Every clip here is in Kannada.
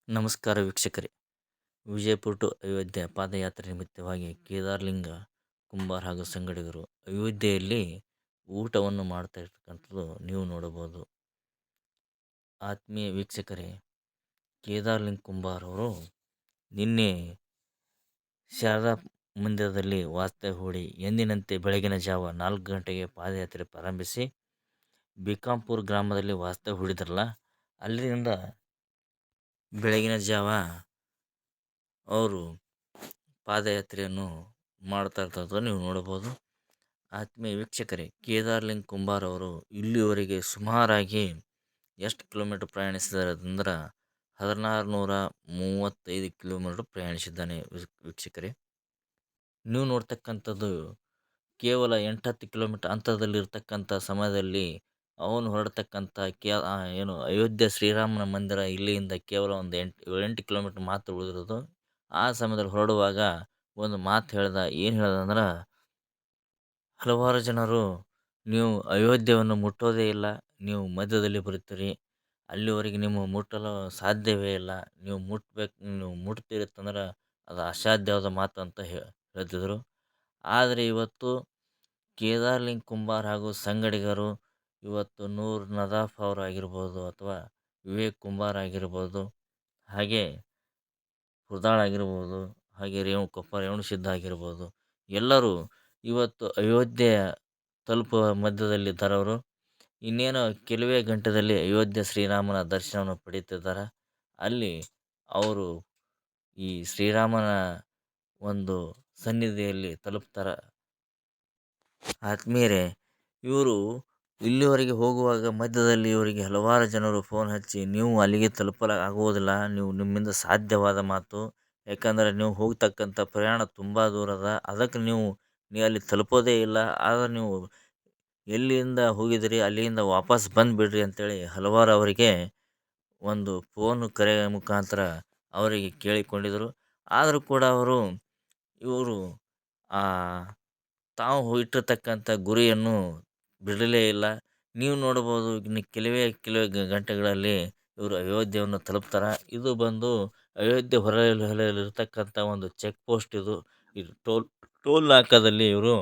ನಮಸ್ಕಾರ ವೀಕ್ಷಕರೇ. ವಿಜಯಪುರ ಟು ಅಯೋಧ್ಯೆ ಪಾದಯಾತ್ರೆ ನಿಮಿತ್ತವಾಗಿ ಕೇದಾರಲಿಂಗ ಕುಂಬಾರ್ ಹಾಗೂ ಸಂಗಡಿಗರು ಅಯೋಧ್ಯೆಯಲ್ಲಿ ಊಟವನ್ನು ಮಾಡ್ತಾ ಇರ್ತಕ್ಕಂಥದ್ದು ನೀವು ನೋಡಬಹುದು. ಆತ್ಮೀಯ ವೀಕ್ಷಕರೇ, ಕೇದಾರಲಿಂಗ ಕುಂಬಾರ್ ಅವರು ನಿನ್ನೆ ಶಾರದಾ ಮಂದಿರದಲ್ಲಿ ವಾಸ್ತವ್ಯ ಹೂಡಿ ಎಂದಿನಂತೆ ಬೆಳಗಿನ ಜಾವ 4 ಗಂಟೆಗೆ ಪಾದಯಾತ್ರೆ ಪ್ರಾರಂಭಿಸಿ ಬಿಕಾಂಪುರ್ ಗ್ರಾಮದಲ್ಲಿ ವಾಸ್ತವ್ಯ ಹೂಡಿದ್ರಲ್ಲ, ಅಲ್ಲಿಂದ ಬೆಳಗಿನ ಜಾವ ಅವರು ಪಾದಯಾತ್ರೆಯನ್ನು ಮಾಡ್ತಾ ಇರ್ತಕ್ಕಂಥದ್ದು ನೀವು ನೋಡಬಹುದು. ಆತ್ಮೀಯ ವೀಕ್ಷಕರೇ, ಕೇದಾರ್ಲಿಂಗ್ ಕುಂಬಾರ್ ಅವರು ಇಲ್ಲಿಯವರೆಗೆ ಸುಮಾರಾಗಿ ಎಷ್ಟು ಕಿಲೋಮೀಟರ್ ಪ್ರಯಾಣಿಸಿದ್ದಾರೆ ಅಂದ್ರೆ 1635 ಕಿಲೋಮೀಟರ್ ಪ್ರಯಾಣಿಸಿದ್ದಾನೆ ವೀಕ್ಷಕರೇ. ನೀವು ನೋಡ್ತಕ್ಕಂಥದ್ದು ಕೇವಲ 8-10 ಕಿಲೋಮೀಟರ್ ಅಂತರದಲ್ಲಿರ್ತಕ್ಕಂಥ ಸಮಯದಲ್ಲಿ ಅವನು ಹೊರಡ್ತಕ್ಕಂಥ ಏನು ಅಯೋಧ್ಯೆ ಶ್ರೀರಾಮನ ಮಂದಿರ ಇಲ್ಲಿಂದ ಕೇವಲ ಒಂದು 8 ಕಿಲೋಮೀಟರ್ ಮಾತ್ರ ಉಳಿದಿರೋದು. ಆ ಸಮಯದಲ್ಲಿ ಹೊರಡುವಾಗ ಒಂದು ಮಾತು ಹೇಳ್ದ. ಏನು ಹೇಳ್ದ ಅಂದ್ರೆ, ಹಲವಾರು ಜನರು ನೀವು ಅಯೋಧ್ಯೆಯನ್ನು ಮುಟ್ಟೋದೇ ಇಲ್ಲ, ನೀವು ಮಧ್ಯದಲ್ಲಿ ಬರುತ್ತೀರಿ, ಅಲ್ಲಿವರೆಗೆ ನೀವು ಮುಟ್ಟಲು ಸಾಧ್ಯವೇ ಇಲ್ಲ, ನೀವು ಮುಟ್ತೀರಂದ್ರೆ ಅದು ಅಸಾಧ್ಯವಾದ ಮಾತು ಅಂತ ಹೇಳ್ತಿದ್ರು. ಆದರೆ ಇವತ್ತು ಕೇದಾರ್ಲಿಂಗ್ ಕುಂಬಾರ್ ಹಾಗೂ ಸಂಗಡಿಗರು ಇವತ್ತು ನೂರ್ ನದಾಫ್ ಅವರು ಆಗಿರ್ಬೋದು, ಅಥವಾ ವಿವೇಕ್ ಕುಂಬಾರ್ ಆಗಿರ್ಬೋದು, ಹಾಗೆ ಹುದಾಳ್ ಆಗಿರ್ಬೋದು, ಹಾಗೆ ರೇವಣಸಿದ್ಧ ಆಗಿರ್ಬೋದು, ಎಲ್ಲರೂ ಇವತ್ತು ಅಯೋಧ್ಯೆ ತಲುಪುವ ಮಧ್ಯದಲ್ಲಿದ್ದಾರವರು. ಇನ್ನೇನು ಕೆಲವೇ ಗಂಟೆಯಲ್ಲಿ ಅಯೋಧ್ಯೆ ಶ್ರೀರಾಮನ ದರ್ಶನವನ್ನು ಪಡೀತಿದ್ದಾರೆ. ಅಲ್ಲಿ ಅವರು ಈ ಶ್ರೀರಾಮನ ಒಂದು ಸನ್ನಿಧಿಯಲ್ಲಿ ತಲುಪ್ತಾರೆ. ಆತ್ಮೀಯರೇ, ಇವರು ಇಲ್ಲಿವರೆಗೆ ಹೋಗುವಾಗ ಮಧ್ಯದಲ್ಲಿ ಇವರಿಗೆ ಹಲವಾರು ಜನರು ಫೋನ್ ಹಚ್ಚಿ, ನೀವು ಅಲ್ಲಿಗೆ ಆಗುವುದಿಲ್ಲ, ನಿಮ್ಮಿಂದ ಸಾಧ್ಯವಾದ ಮಾತು, ಯಾಕಂದರೆ ನೀವು ಹೋಗ್ತಕ್ಕಂಥ ಪ್ರಯಾಣ ತುಂಬ ದೂರದ, ಅದಕ್ಕೆ ನೀವು ಅಲ್ಲಿ ತಲುಪೋದೇ ಇಲ್ಲ, ಆದರೆ ನೀವು ಎಲ್ಲಿಂದ ಹೋಗಿದಿರಿ ಅಲ್ಲಿಂದ ವಾಪಸ್ ಬಂದುಬಿಡ್ರಿ ಅಂತೇಳಿ ಹಲವಾರು ಅವರಿಗೆ ಒಂದು ಫೋನ್ ಕರೆ ಮುಖಾಂತರ ಅವರಿಗೆ ಕೇಳಿಕೊಂಡಿದ್ದರು. ಆದರೂ ಕೂಡ ಇವರು ಆ ತಾವು ಇಟ್ಟಿರ್ತಕ್ಕಂಥ ಗುರಿಯನ್ನು ಬಿಡಲೇ ಇಲ್ಲ. ನೀವು ನೋಡ್ಬೋದು, ಇನ್ನು ಕೆಲವೇ ಗಂಟೆಗಳಲ್ಲಿ ಇವರು ಅಯೋಧ್ಯೆಯನ್ನು ತಲುಪ್ತಾರೆ. ಇದು ಬಂದು ಅಯೋಧ್ಯೆ ಹೊರಲಿರ್ತಕ್ಕಂಥ ಒಂದು ಚೆಕ್ ಪೋಸ್ಟ್. ಇದು ಟೋಲ್ ನಾಕಾದಲ್ಲಿ ಇವರು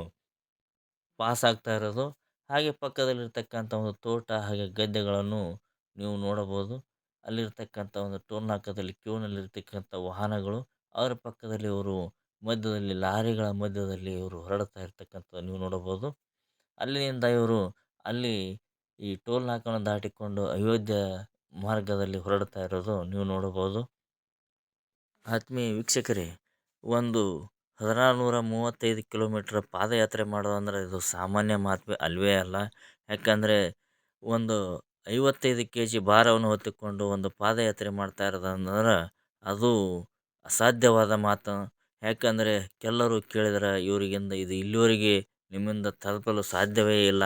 ಪಾಸ್ ಆಗ್ತಾ ಇರೋದು. ಹಾಗೆ ಪಕ್ಕದಲ್ಲಿರ್ತಕ್ಕಂಥ ಒಂದು ತೋಟ ಹಾಗೆ ಗದ್ದೆಗಳನ್ನು ನೀವು ನೋಡಬಹುದು. ಅಲ್ಲಿರ್ತಕ್ಕಂಥ ಒಂದು ಟೋಲ್ ನಾಕಾದಲ್ಲಿ ಕ್ಯೂನಲ್ಲಿರ್ತಕ್ಕಂಥ ವಾಹನಗಳು, ಅದರ ಪಕ್ಕದಲ್ಲಿ ಇವರು ಮಧ್ಯದಲ್ಲಿ ಲಾರಿಗಳ ಮಧ್ಯದಲ್ಲಿ ಇವರು ಹೊರಡ್ತಾ ಇರ್ತಕ್ಕಂಥದ್ದು ನೀವು ನೋಡಬಹುದು. ಅಲ್ಲಿಂದ ಇವರು ಅಲ್ಲಿ ಈ ಟೋಲ್ ನಾಕವನ್ನು ದಾಟಿಕೊಂಡು ಅಯೋಧ್ಯೆ ಮಾರ್ಗದಲ್ಲಿ ಹೊರಡ್ತಾ ಇರೋದು ನೀವು ನೋಡಬಹುದು. ಆತ್ಮೀಯ ವೀಕ್ಷಕರೇ, ಒಂದು 1635 ಕಿಲೋಮೀಟರ್ ಪಾದಯಾತ್ರೆ ಮಾಡೋದಂದ್ರೆ ಇದು ಸಾಮಾನ್ಯ ಮಾತು ಅಲ್ವೇ ಅಲ್ಲ. ಯಾಕಂದರೆ ಒಂದು 55 kg ಭಾರವನ್ನು ಹೊತ್ತುಕೊಂಡು ಒಂದು ಪಾದಯಾತ್ರೆ ಮಾಡ್ತಾ ಇರೋದಂದ್ರೆ ಅದು ಅಸಾಧ್ಯವಾದ ಮಾತು. ಯಾಕಂದರೆ ಎಲ್ಲರೂ ಕೇಳಿದರೆ ಇವರಿಗಿಂದ ಇದು ಇಲ್ಲಿವರೆಗೆ ನಿಮ್ಮಿಂದ ತಲುಪಲು ಸಾಧ್ಯವೇ ಇಲ್ಲ,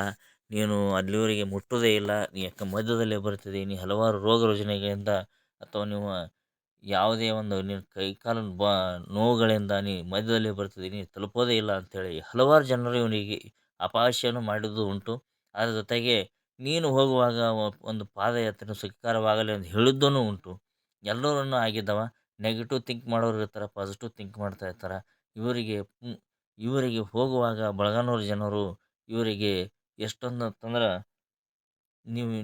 ನೀನು ಅಲ್ಲಿವರೆಗೆ ಮುಟ್ಟೋದೇ ಇಲ್ಲ, ಯಾಕೆ ಮಧ್ಯದಲ್ಲೇ ಬರ್ತಿದ್ದೀನಿ, ಹಲವಾರು ರೋಗ ರುಜಿನಗಳಿಂದ ಅಥವಾ ನೀವು ಯಾವುದೇ ಒಂದು ನೀನು ಕೈಕಾಲು ನೋವುಗಳಿಂದ ಮಧ್ಯದಲ್ಲಿ ಬರ್ತಿದ್ದೀನಿ, ತಲುಪೋದೇ ಇಲ್ಲ ಅಂಥೇಳಿ ಹಲವಾರು ಜನರು ಇವನಿಗೆ ಅಪಹಾಸ್ಯವನ್ನು ಮಾಡಿದ್ದು ಉಂಟು. ಅದರ ಜೊತೆಗೆ ನೀನು ಹೋಗುವಾಗ ಒಂದು ಪಾದಯಾತ್ರೆ ಸುಖಕರವಾಗಲಿ ಅಂತ ಹೇಳಿದ್ದೂ ಉಂಟು. ಎಲ್ಲರನ್ನೂ ಆಗಿದ್ದಾವ. ನೆಗೆಟಿವ್ ಥಿಂಕ್ ಮಾಡೋರು ಇರ್ತಾರೆ, ಪಾಸಿಟಿವ್ ಥಿಂಕ್ ಮಾಡ್ತಾ ಇರ್ತಾರೆ. ಇವರಿಗೆ ಹೋಗುವಾಗ ಬಳಗಾನೂರು ಜನರು ಇವರಿಗೆ ಎಷ್ಟೊಂದು ಅಂತಂದ್ರೆ,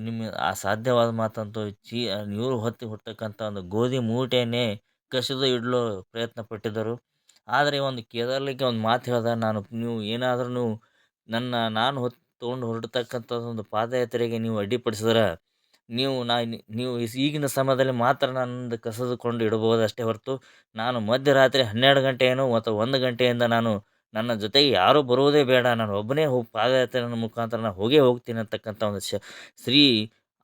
ನಿಮ್ಮ ಅಸಾಧ್ಯವಾದ ಮಾತಂತೂ ಇವರು ಹೊತ್ತಕ್ಕಂಥ ಒಂದು ಗೋಧಿ ಮೂಟೆಯನ್ನೇ ಕಸಿದು ಇಡಲು ಪ್ರಯತ್ನ ಪಟ್ಟಿದ್ದರು. ಆದರೆ ಒಂದು ಕೇದಾರ್ಲಿಂಗ ಒಂದು ಮಾತು ಹೇಳ್ದ, ನೀವು ಏನಾದ್ರೂ ನಾನು ತೊಗೊಂಡು ಹೊರಡ್ತಕ್ಕಂಥ ಒಂದು ಪಾದಯಾತ್ರೆಗೆ ನೀವು ಅಡ್ಡಿಪಡಿಸಿದ್ರೆ ನೀವು ಈಗಿನ ಸಮಯದಲ್ಲಿ ಮಾತ್ರ ನನ್ನದು ಕಸಿದುಕೊಂಡು ಇಡಬಹುದು ಅಷ್ಟೇ ಹೊರತು, ನಾನು ಮಧ್ಯರಾತ್ರಿ 12 ಗಂಟೆ ಅಥವಾ 1 ಗಂಟೆಯಿಂದ ನನ್ನ ಜೊತೆಗೆ ಯಾರೂ ಬರುವುದೇ ಬೇಡ, ನಾನು ಒಬ್ಬನೇ ಪಾದಯಾತ್ರೆ ಮುಖಾಂತರ ನಾನು ಹೋಗ್ತೀನಿ ಅಂತಕ್ಕಂಥ ಒಂದು ಶ್ರೀ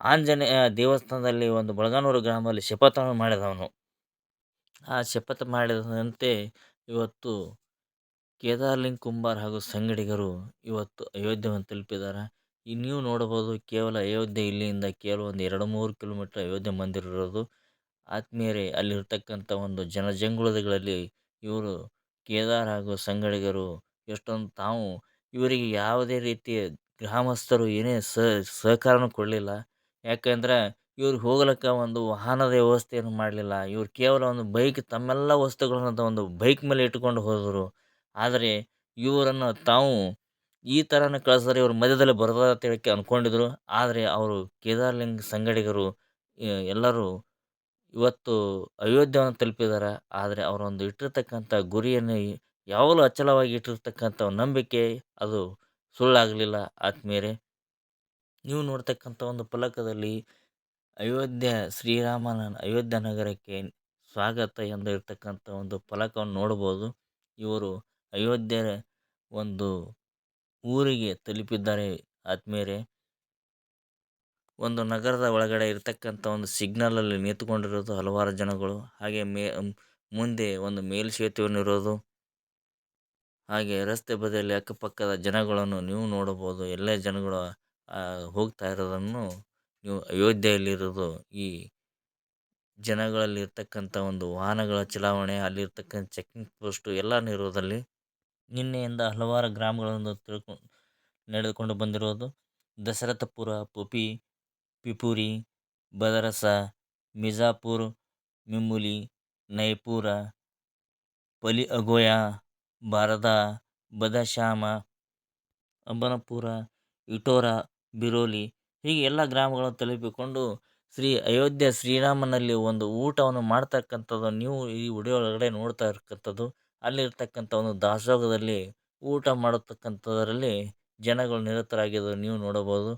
ಆಂಜನೇಯ ದೇವಸ್ಥಾನದಲ್ಲಿ ಒಂದು ಬಳಗಾನೂರು ಗ್ರಾಮದಲ್ಲಿ ಶಪಥವನ್ನು ಮಾಡಿದವನು. ಆ ಶಪಥ ಮಾಡಿದಂತೆ ಇವತ್ತು ಕೇದಾರ್ಲಿಂಗ್ ಕುಂಬಾರ್ ಹಾಗೂ ಸಂಗಡಿಗರು ಇವತ್ತು ಅಯೋಧ್ಯೆಯನ್ನು ತಲುಪಿದ್ದಾರೆ. ನೀವು ನೋಡಬಹುದು, ಕೇವಲ ಅಯೋಧ್ಯೆ ಇಲ್ಲಿಂದ ಕೇವಲ ಒಂದು 2-3 ಕಿಲೋಮೀಟರ್ ಅಯೋಧ್ಯೆ ಮಂದಿರ ಇರೋದು. ಆತ್ಮೀಯರೇ, ಅಲ್ಲಿರ್ತಕ್ಕಂಥ ಒಂದು ಜನಜಂಗುಳಗಳಲ್ಲಿ ಇವರು ಕೇದಾರ್ ಹಾಗೂ ಸಂಗಡಿಗರು ಎಷ್ಟೊಂದು ಇವರಿಗೆ ಯಾವುದೇ ರೀತಿಯ ಗ್ರಾಮಸ್ಥರು ಏನೇ ಸಹಕಾರನೂ ಕೊಡಲಿಲ್ಲ. ಯಾಕಂದ್ರೆ ಇವ್ರಿಗೆ ಹೋಗ್ಲಿಕ್ಕ ಒಂದು ವಾಹನದ ವ್ಯವಸ್ಥೆಯನ್ನು ಮಾಡಲಿಲ್ಲ. ಇವ್ರು ಕೇವಲ ಒಂದು ಬೈಕ್ ತಮ್ಮೆಲ್ಲ ವಸ್ತುಗಳನ್ನು ಒಂದು ಬೈಕ್ ಮೇಲೆ ಇಟ್ಟುಕೊಂಡು ಹೋದರು. ಆದರೆ ಇವರನ್ನು ತಾವು ಈ ಥರನೇ ಕಳಿಸಿದ್ರೆ ಇವ್ರು ಮಧ್ಯದಲ್ಲಿ ಬರೋದ ಅಂತ ಹೇಳಕ್ಕೆ ಅನ್ಕೊಂಡಿದ್ರು. ಆದರೆ ಅವರು ಕೇದಾರ್ಲಿಂಗ್ ಸಂಗಡಿಗರು ಎಲ್ಲರೂ ಇವತ್ತು ಅಯೋಧ್ಯೆಯನ್ನು ತಲುಪಿದ್ದಾರೆ. ಆದರೆ ಅವರೊಂದು ಇಟ್ಟಿರ್ತಕ್ಕಂಥ ಗುರಿಯನ್ನು ಯಾವಾಗಲೂ ಅಚಲವಾಗಿ ಇಟ್ಟಿರ್ತಕ್ಕಂಥ ನಂಬಿಕೆ ಅದು ಸುಳ್ಳಾಗಲಿಲ್ಲ ಆತ್ಮೀಯರೇ. ನೀವು ನೋಡ್ತಕ್ಕಂಥ ಒಂದು ಫಲಕದಲ್ಲಿ ಅಯೋಧ್ಯ ನಗರಕ್ಕೆ ಸ್ವಾಗತ ಎಂದು ಇರ್ತಕ್ಕಂಥ ಒಂದು ಫಲಕವನ್ನು ನೋಡ್ಬೋದು. ಇವರು ಅಯೋಧ್ಯೆ ಒಂದು ಊರಿಗೆ ತಲುಪಿದ್ದಾರೆ ಆತ್ಮೀಯರೇ. ಒಂದು ನಗರದ ಒಳಗಡೆ ಇರ್ತಕ್ಕಂಥ ಒಂದು ಸಿಗ್ನಲಲ್ಲಿ ನಿಂತುಕೊಂಡಿರೋದು ಹಲವಾರು ಜನಗಳು. ಹಾಗೆ ಮುಂದೆ ಒಂದು ಮೇಲ್ಸೇತುವೆಯನ್ನು ಇರೋದು. ಹಾಗೆ ರಸ್ತೆ ಬದಿಯಲ್ಲಿ ಅಕ್ಕಪಕ್ಕದ ಜನಗಳನ್ನು ನೀವು ನೋಡಬಹುದು. ಎಲ್ಲ ಜನಗಳು ಹೋಗ್ತಾ ಇರೋದನ್ನು ನೀವು ಅಯೋಧ್ಯೆಯಲ್ಲಿರೋದು ಈ ಜನಗಳಲ್ಲಿ ಇರ್ತಕ್ಕಂಥ ಒಂದು ವಾಹನಗಳ ಚಲಾವಣೆ, ಅಲ್ಲಿರ್ತಕ್ಕಂಥ ಚೆಕಿಂಗ್ ಪೋಸ್ಟು ಎಲ್ಲಾನು ಇರೋದಲ್ಲಿ ನಿನ್ನೆಯಿಂದ ಹಲವಾರು ಗ್ರಾಮಗಳನ್ನು ನಡೆದುಕೊಂಡು ಬಂದಿರೋದು. ದಶರಥಪುರ, ಪಿಪುರಿ, ಬದರಸ, ಮಿಜಾಪುರ್, ಮಿಮುಲಿ, ನೈಪುರ, ಪಲಿ ಅಗೋಯ, ಬಾರದಾ, ಬದಶ್ಯಾಮ, ಅಬ್ಬನಪುರ, ಇಟೋರ, ಬಿರೋಲಿ ಹೀಗೆ ಎಲ್ಲ ಗ್ರಾಮಗಳನ್ನು ತಲುಪಿಕೊಂಡು ಅಯೋಧ್ಯೆ ಶ್ರೀರಾಮನಲ್ಲಿ ಒಂದು ಊಟವನ್ನು ಮಾಡ್ತಕ್ಕಂಥದ್ದು ನೀವು ಈ ವಿಡಿಯೋ ಒಳಗಡೆ ನೋಡ್ತಾ ಇರ್ತಕ್ಕಂಥದ್ದು. ಅಲ್ಲಿರ್ತಕ್ಕಂಥ ಒಂದು ದಾಸೋಹದಲ್ಲಿ ಊಟ ಮಾಡತಕ್ಕಂಥದ್ರಲ್ಲಿ ಜನಗಳು ನಿರತರಾಗಿದ್ದು ನೀವು ನೋಡಬಹುದು.